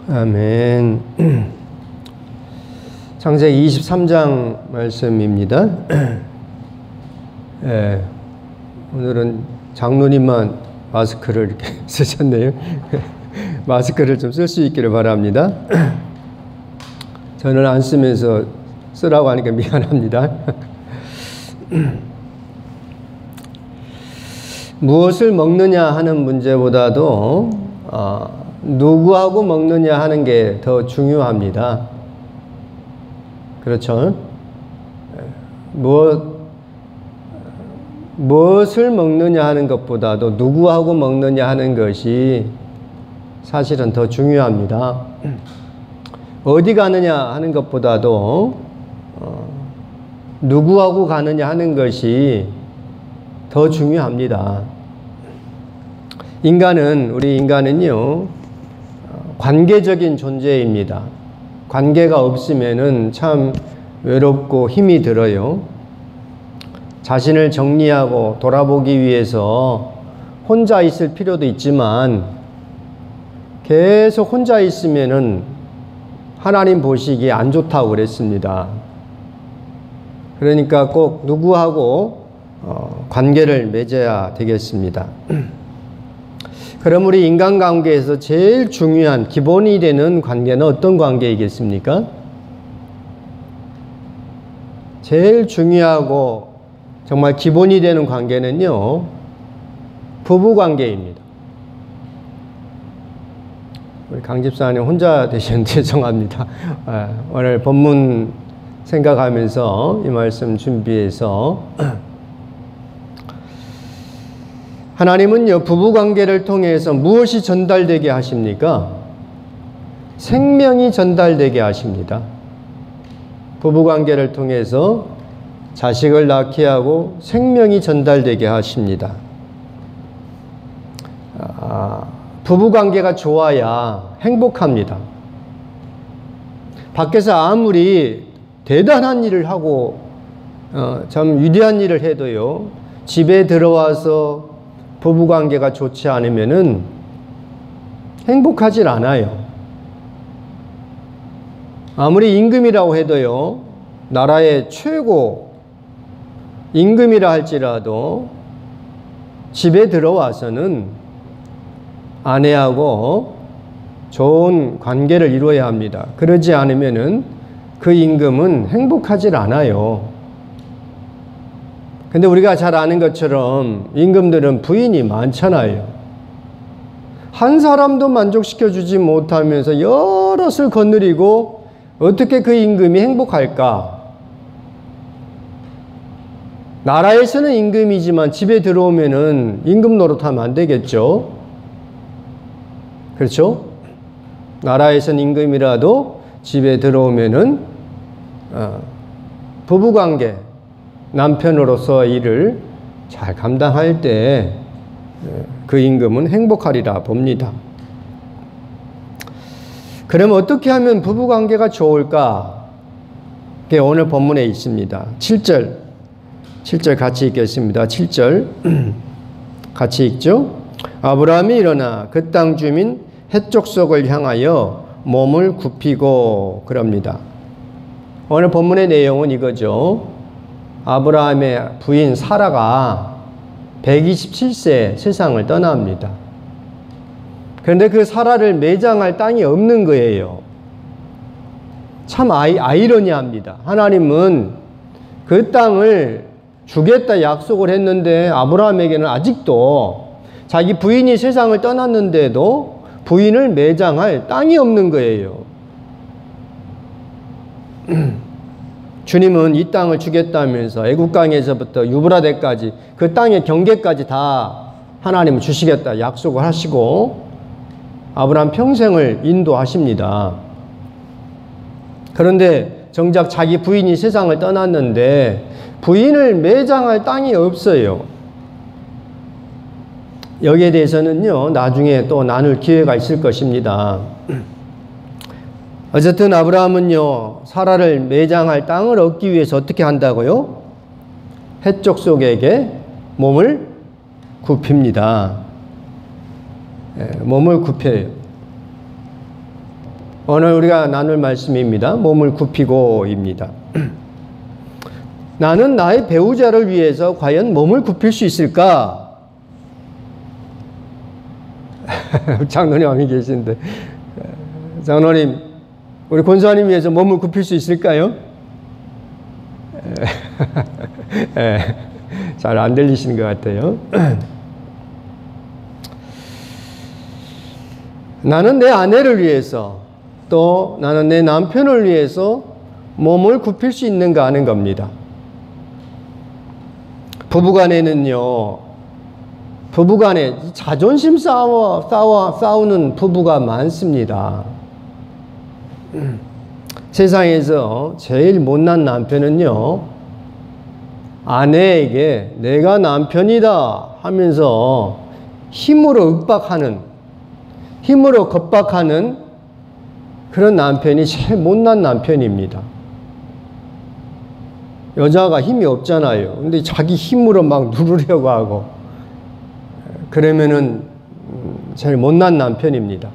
아멘. 창세기 23장 말씀입니다. 예, 오늘은 장로님만 마스크를 이렇게 쓰셨네요. 마스크를 좀 쓸 수 있기를 바랍니다. 저는 안 쓰면서 쓰라고 하니까 미안합니다. 무엇을 먹느냐 하는 문제보다도 누구하고 먹느냐 하는 게 더 중요합니다. 그렇죠? 무엇을 먹느냐 하는 것보다도 누구하고 먹느냐 하는 것이 사실은 더 중요합니다. 어디 가느냐 하는 것보다도 누구하고 가느냐 하는 것이 더 중요합니다. 우리 인간은요, 관계적인 존재입니다. 관계가 없으면은 참 외롭고 힘이 들어요. 자신을 정리하고 돌아보기 위해서 혼자 있을 필요도 있지만 계속 혼자 있으면은 하나님 보시기에 안 좋다고 그랬습니다. 그러니까 꼭 누구하고 관계를 맺어야 되겠습니다. 그럼 우리 인간관계에서 제일 중요한 기본이 되는 관계는 어떤 관계이겠습니까? 제일 중요하고 정말 기본이 되는 관계는요, 부부관계입니다. 우리 강 집사님 혼자 되셨는데 죄송합니다. 오늘 본문 생각하면서 이 말씀 준비해서 하나님은요, 부부관계를 통해서 무엇이 전달되게 하십니까? 생명이 전달되게 하십니다. 부부관계를 통해서 자식을 낳게 하고 생명이 전달되게 하십니다. 부부관계가 좋아야 행복합니다. 밖에서 아무리 대단한 일을 하고 참 위대한 일을 해도요, 집에 들어와서 부부관계가 좋지 않으면은 행복하질 않아요. 아무리 임금이라고 해도요, 나라의 최고 임금이라 할지라도 집에 들어와서는 아내하고 좋은 관계를 이루어야 합니다. 그러지 않으면은 그 임금은 행복하질 않아요. 근데 우리가 잘 아는 것처럼 임금들은 부인이 많잖아요. 한 사람도 만족시켜 주지 못하면서 여럿을 거느리고 어떻게 그 임금이 행복할까? 나라에서는 임금이지만 집에 들어오면은 임금 노릇하면 안 되겠죠? 그렇죠? 나라에서는 임금이라도 집에 들어오면은 부부관계, 남편으로서 일을 잘 감당할 때 그 임금은 행복하리라 봅니다. 그럼 어떻게 하면 부부관계가 좋을까? 그게 오늘 본문에 있습니다. 7절 같이 읽겠습니다. 7절 같이 읽죠? 아브라함이 일어나 그 땅 주민 헷 족속을 향하여 몸을 굽히고 그럽니다. 오늘 본문의 내용은 이거죠. 아브라함의 부인 사라가 127세 세상을 떠납니다. 그런데 그 사라를 매장할 땅이 없는 거예요. 참 아이러니합니다. 하나님은 그 땅을 주겠다 약속을 했는데 아브라함에게는 아직도 자기 부인이 세상을 떠났는데도 부인을 매장할 땅이 없는 거예요. 주님은 이 땅을 주겠다면서 애국강에서부터 유브라데까지 그 땅의 경계까지 다 하나님은 주시겠다 약속을 하시고 아브라함 평생을 인도하십니다. 그런데 정작 자기 부인이 세상을 떠났는데 부인을 매장할 땅이 없어요. 여기에 대해서는요, 나중에 또 나눌 기회가 있을 것입니다. 어쨌든 아브라함은요, 사라를 매장할 땅을 얻기 위해서 어떻게 한다고요? 헷족 속에게 몸을 굽힙니다. 몸을 굽혀요. 오늘 우리가 나눌 말씀입니다. 몸을 굽히고입니다. 나는 나의 배우자를 위해서 과연 몸을 굽힐 수 있을까? 장로님 아미 계신데, 장로님, 우리 권사님 위해서 몸을 굽힐 수 있을까요? 잘 안 들리시는 것 같아요. 나는 내 아내를 위해서, 또 나는 내 남편을 위해서 몸을 굽힐 수 있는가 하는 겁니다. 부부간에는요, 부부간에 자존심 싸우는 부부가 많습니다. 세상에서 제일 못난 남편은요, 아내에게 내가 남편이다 하면서 힘으로 겁박하는 그런 남편이 제일 못난 남편입니다. 여자가 힘이 없잖아요. 근데 자기 힘으로 막 누르려고 하고, 그러면은 제일 못난 남편입니다.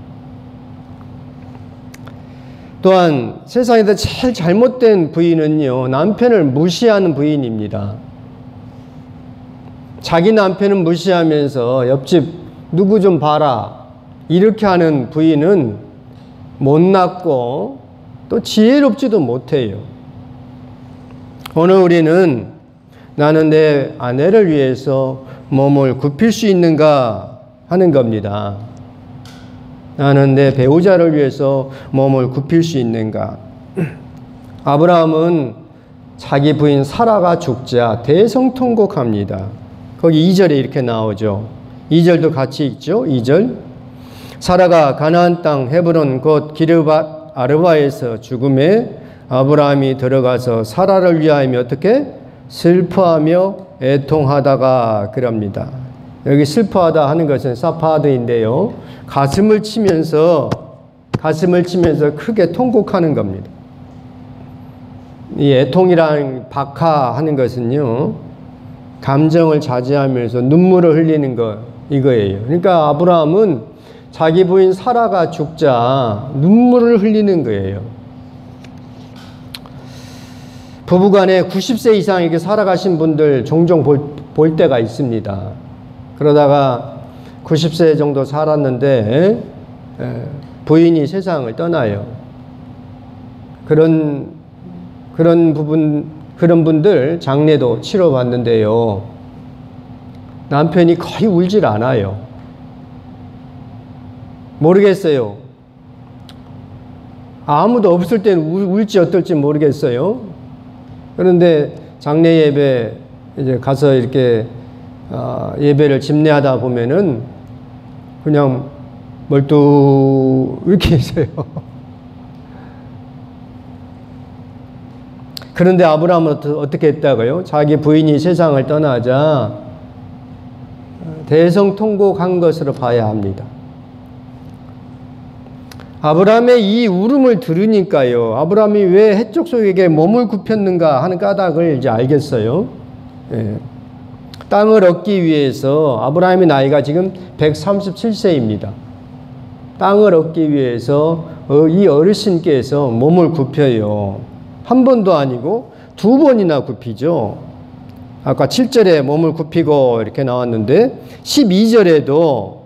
또한 세상에서 제일 잘못된 부인은요, 남편을 무시하는 부인입니다. 자기 남편은 무시하면서 옆집 누구 좀 봐라 이렇게 하는 부인은 못났고 또 지혜롭지도 못해요. 오늘 우리는 나는 내 아내를 위해서 몸을 굽힐 수 있는가 하는 겁니다. 나는 내 배우자를 위해서 몸을 굽힐 수 있는가? 아브라함은 자기 부인 사라가 죽자 대성통곡합니다. 거기 2절에 이렇게 나오죠. 2절도 같이 읽죠. 2절. 사라가 가나안 땅 헤브론 곧 기르밧 아르바에서 죽음에 아브라함이 들어가서 사라를 위하여 어떻게 슬퍼하며 애통하다가 그럽니다. 여기 슬퍼하다 하는 것은 사파드인데요. 가슴을 치면서 크게 통곡하는 겁니다. 이 애통이란 박하하는 것은요, 감정을 자제하면서 눈물을 흘리는 것 이거예요. 그러니까 아브라함은 자기 부인 사라가 죽자 눈물을 흘리는 거예요. 부부간에 90세 이상 이렇게 살아가신 분들 종종 볼 때가 있습니다. 그러다가 90세 정도 살았는데 부인이 세상을 떠나요. 그런 분들 장례도 치러봤는데요. 남편이 거의 울질 않아요. 모르겠어요. 아무도 없을 때는 울지 어떨지 모르겠어요. 그런데 장례 예배 이제 가서 이렇게 예배를 집례하다 보면은 그냥 이렇게 있어요. 그런데 아브라함은 어떻게 했다고요? 자기 부인이 세상을 떠나자 대성통곡한 것으로 봐야 합니다. 아브라함의 이 울음을 들으니까요, 아브라함이 왜 헷족 속에게 몸을 굽혔는가 하는 까닭을 이제 알겠어요. 예. 땅을 얻기 위해서 아브라함의 나이가 지금 137세입니다. 땅을 얻기 위해서 이 어르신께서 몸을 굽혀요. 한 번도 아니고 2번이나 굽히죠. 아까 7절에 몸을 굽히고 이렇게 나왔는데 12절에도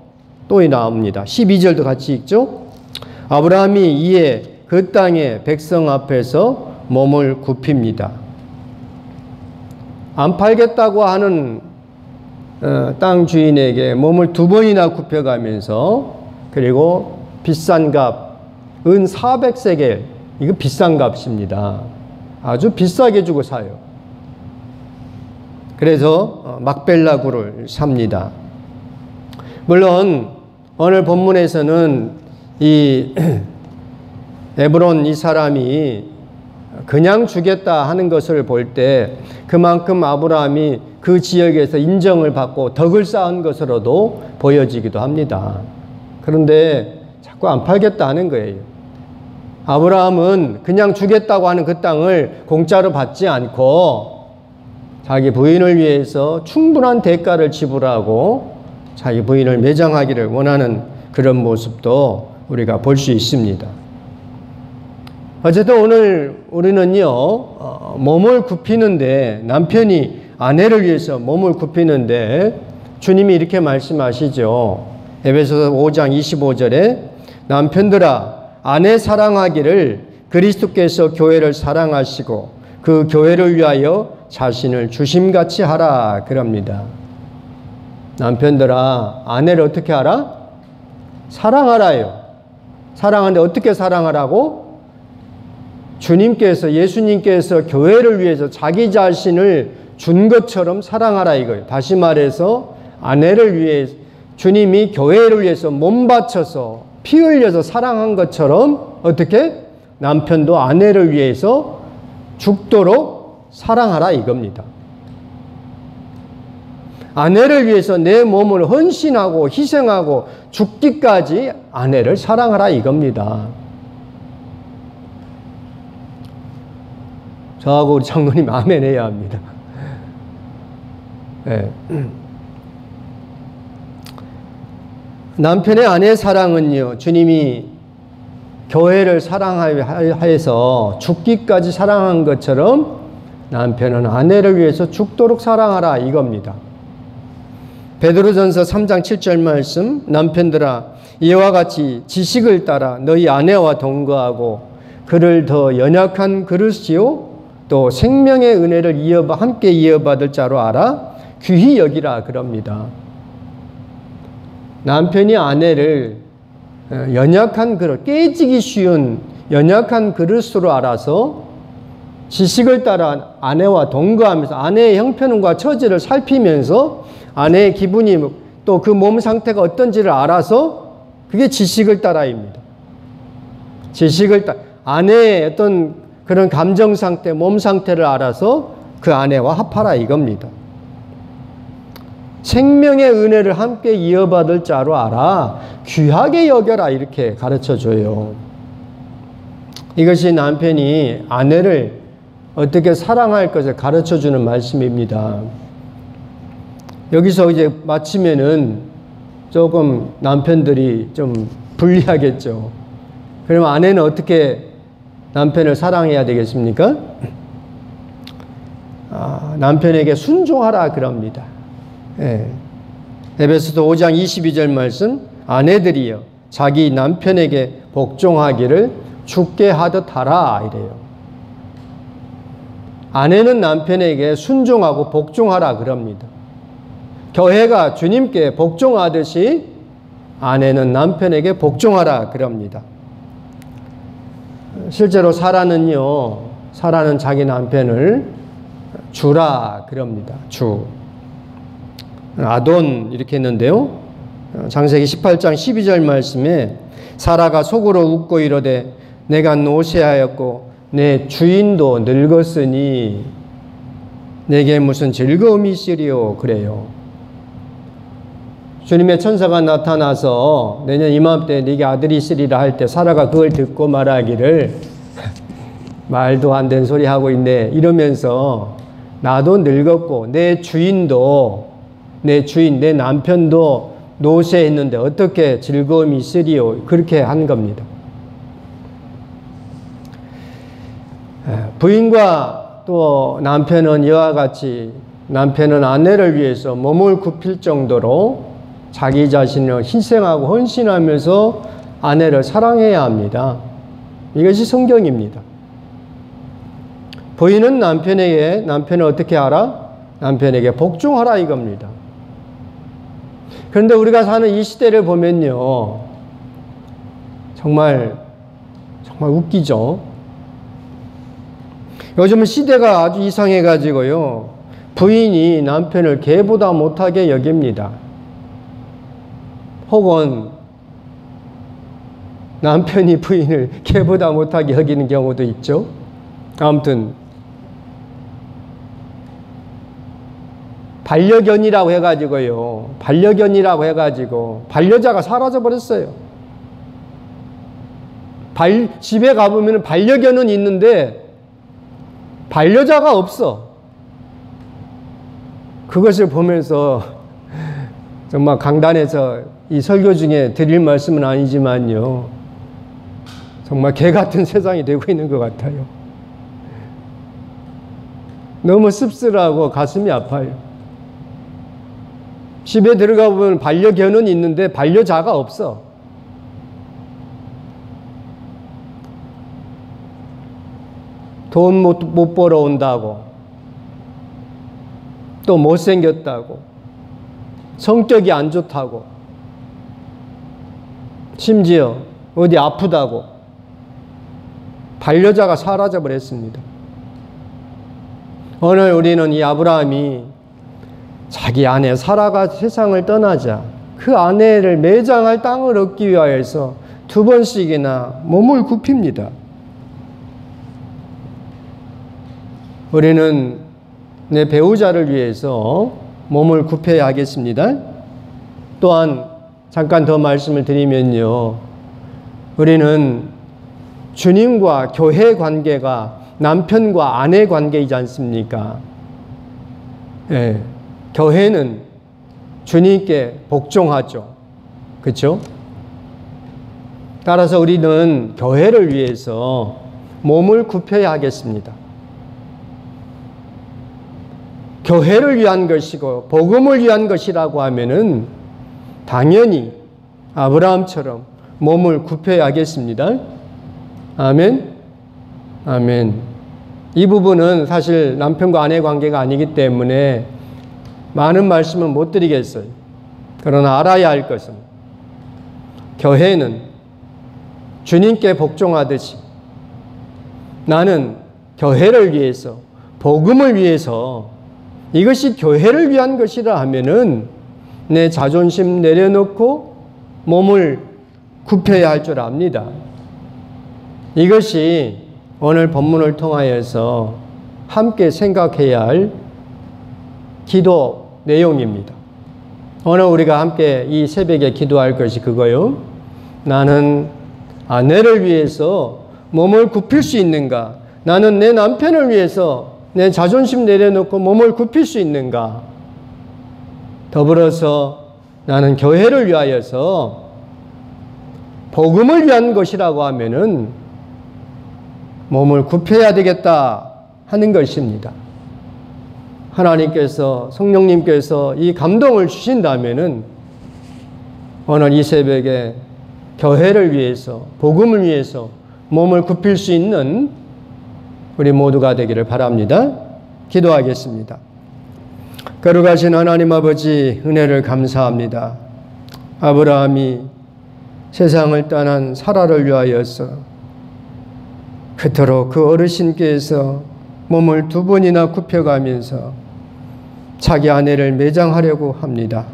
또 나옵니다. 12절도 같이 읽죠. 아브라함이 이에 그 땅의 백성 앞에서 몸을 굽힙니다. 안 팔겠다고 하는 땅 주인에게 몸을 2번이나 굽혀가면서, 그리고 비싼 값, 은 400세겔, 이거 비싼 값입니다. 아주 비싸게 주고 사요. 그래서 막벨라구를 삽니다. 물론 오늘 본문에서는 이 에브론 이 사람이 그냥 주겠다 하는 것을 볼 때 그만큼 아브라함이 그 지역에서 인정을 받고 덕을 쌓은 것으로도 보여지기도 합니다. 그런데 자꾸 안 팔겠다 하는 거예요. 아브라함은 그냥 주겠다고 하는 그 땅을 공짜로 받지 않고 자기 부인을 위해서 충분한 대가를 지불하고 자기 부인을 매장하기를 원하는 그런 모습도 우리가 볼 수 있습니다. 어쨌든 오늘 우리는요, 몸을 굽히는데, 남편이 아내를 위해서 몸을 굽히는데 주님이 이렇게 말씀하시죠. 에베소서 5장 25절에 남편들아 아내 사랑하기를 그리스도께서 교회를 사랑하시고 그 교회를 위하여 자신을 주심같이 하라 그럽니다. 남편들아 아내를 어떻게 하라? 사랑하라요. 사랑하는데 어떻게 사랑하라고? 주님께서, 예수님께서 교회를 위해서 자기 자신을 준 것처럼 사랑하라 이거예요. 다시 말해서 아내를 위해, 주님이 교회를 위해서 몸 바쳐서 피 흘려서 사랑한 것처럼 어떻게? 남편도 아내를 위해서 죽도록 사랑하라 이겁니다. 아내를 위해서 내 몸을 헌신하고 희생하고 죽기까지 아내를 사랑하라 이겁니다. 저하고 우리 장로님 아멘 해야 합니다. 네. 남편의 아내의 사랑은요, 주님이 교회를 사랑하여서 죽기까지 사랑한 것처럼 남편은 아내를 위해서 죽도록 사랑하라 이겁니다. 베드로전서 3장 7절 말씀, 남편들아 이와 같이 지식을 따라 너희 아내와 동거하고 그를 더 연약한 그릇이요 또 생명의 은혜를 함께 이어받을 자로 알아 귀히 여기라 그럽니다. 남편이 아내를 연약한 그릇, 깨지기 쉬운 연약한 그릇으로 알아서 지식을 따라 아내와 동거하면서 아내의 형편과 처지를 살피면서 아내의 기분이 또 그 몸 상태가 어떤지를 알아서 그게 지식을 따라입니다. 지식을 따라 아내의 어떤 그런 감정 상태, 몸 상태를 알아서 그 아내와 합하라 이겁니다. 생명의 은혜를 함께 이어받을 자로 알아 귀하게 여겨라 이렇게 가르쳐줘요. 이것이 남편이 아내를 어떻게 사랑할 것을 가르쳐주는 말씀입니다. 여기서 이제 마치면은 조금 남편들이 좀 불리하겠죠. 그러면 아내는 어떻게 남편을 사랑해야 되겠습니까? 남편에게 순종하라 그럽니다. 예. 에베소서 5장 22절 말씀, 아내들이여 자기 남편에게 복종하기를 주께 하듯 하라 이래요. 아내는 남편에게 순종하고 복종하라 그럽니다. 교회가 주님께 복종하듯이 아내는 남편에게 복종하라 그럽니다. 실제로 사라는 자기 남편을 주라 그럽니다. 주. 아돈 이렇게 했는데요. 창세기 18장 12절 말씀에 사라가 속으로 웃고 이르되 내가 노쇠하였고 내 주인도 늙었으니 내게 무슨 즐거움이 있으리요 그래요. 주님의 천사가 나타나서 내년 이맘때 네게 아들이 있으리라 할 때 사라가 그걸 듣고 말하기를 말도 안 되는 소리 하고 있네 이러면서 나도 늙었고 내 주인도 내 남편도 노쇠했는데 어떻게 즐거움이 있으리요 그렇게 한 겁니다. 부인과 또 남편은 이와 같이 남편은 아내를 위해서 몸을 굽힐 정도로 자기 자신을 희생하고 헌신하면서 아내를 사랑해야 합니다. 이것이 성경입니다. 부인은 남편을 어떻게 하라? 남편에게 복종하라 이겁니다. 그런데 우리가 사는 이 시대를 보면요. 정말 웃기죠. 요즘은 시대가 아주 이상해가지고요. 부인이 남편을 개보다 못하게 여깁니다. 혹은 남편이 부인을 개보다 못하게 여기는 경우도 있죠. 아무튼 반려견이라고 해가지고 반려자가 사라져 버렸어요. 집에 가보면 반려견은 있는데 반려자가 없어. 그것을 보면서 정말 강단에서 이 설교 중에 드릴 말씀은 아니지만요, 정말 개 같은 세상이 되고 있는 것 같아요. 너무 씁쓸하고 가슴이 아파요. 집에 들어가 보면 반려견은 있는데 반려자가 없어. 돈 못 벌어 온다고, 또 못생겼다고, 성격이 안 좋다고, 심지어 어디 아프다고 반려자가 사라져 버렸습니다. 오늘 우리는 이 아브라함이 자기 아내 사라가 세상을 떠나자 그 아내를 매장할 땅을 얻기 위하여서 2번씩이나 몸을 굽힙니다. 우리는 내 배우자를 위해서 몸을 굽혀야 하겠습니다. 또한 잠깐 더 말씀을 드리면요, 우리는 주님과 교회 관계가 남편과 아내 관계이지 않습니까? 예, 교회는 주님께 복종하죠. 그렇죠? 따라서 우리는 교회를 위해서 몸을 굽혀야 하겠습니다. 교회를 위한 것이고 복음을 위한 것이라고 하면은 당연히 아브라함처럼 몸을 굽혀야 하겠습니다. 아멘. 아멘. 이 부분은 사실 남편과 아내 관계가 아니기 때문에 많은 말씀은 못 드리겠어요. 그러나 알아야 할 것은 교회는 주님께 복종하듯이 나는 교회를 위해서, 복음을 위해서, 이것이 교회를 위한 것이라 하면은 내 자존심 내려놓고 몸을 굽혀야 할 줄 압니다. 이것이 오늘 본문을 통하여서 함께 생각해야 할 기도 내용입니다. 오늘 우리가 함께 이 새벽에 기도할 것이 그거요. 나는 아내를 위해서 몸을 굽힐 수 있는가? 나는 내 남편을 위해서 내 자존심 내려놓고 몸을 굽힐 수 있는가? 더불어서 나는 교회를 위하여서 복음을 위한 것이라고 하면은 몸을 굽혀야 되겠다 하는 것입니다. 하나님께서, 성령님께서 이 감동을 주신다면은 오늘 이 새벽에 교회를 위해서, 복음을 위해서 몸을 굽힐 수 있는 우리 모두가 되기를 바랍니다. 기도하겠습니다. 거룩하신 하나님 아버지, 은혜를 감사합니다. 아브라함이 세상을 떠난 사라를 위하여서 그토록 그 어르신께서 몸을 2번이나 굽혀가면서 자기 아내를 매장하려고 합니다.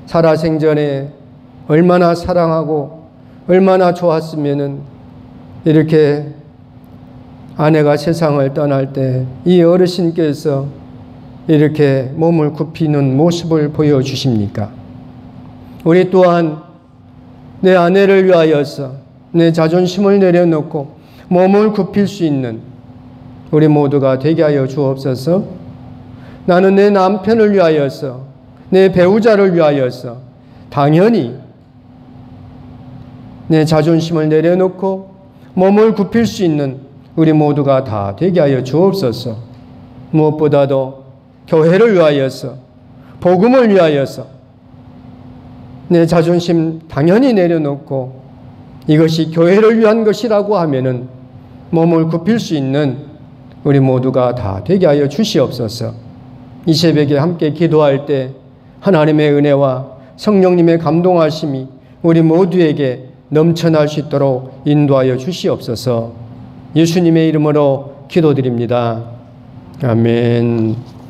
사라 생전에 얼마나 사랑하고 얼마나 좋았으면은 이렇게 아내가 세상을 떠날 때 이 어르신께서 이렇게 몸을 굽히는 모습을 보여주십니까? 우리 또한 내 아내를 위하여서 내 자존심을 내려놓고 몸을 굽힐 수 있는 우리 모두가 되게 하여 주옵소서. 나는 내 남편을 위하여서, 내 배우자를 위하여서 당연히 내 자존심을 내려놓고 몸을 굽힐 수 있는 우리 모두가 다 되게 하여 주옵소서. 무엇보다도 교회를 위하여서, 복음을 위하여서 내 자존심 당연히 내려놓고 이것이 교회를 위한 것이라고 하면은 몸을 굽힐 수 있는 우리 모두가 다 되게 하여 주시옵소서. 이 새벽에 함께 기도할 때 하나님의 은혜와 성령님의 감동하심이 우리 모두에게 넘쳐날 수 있도록 인도하여 주시옵소서. 예수님의 이름으로 기도드립니다. 아멘.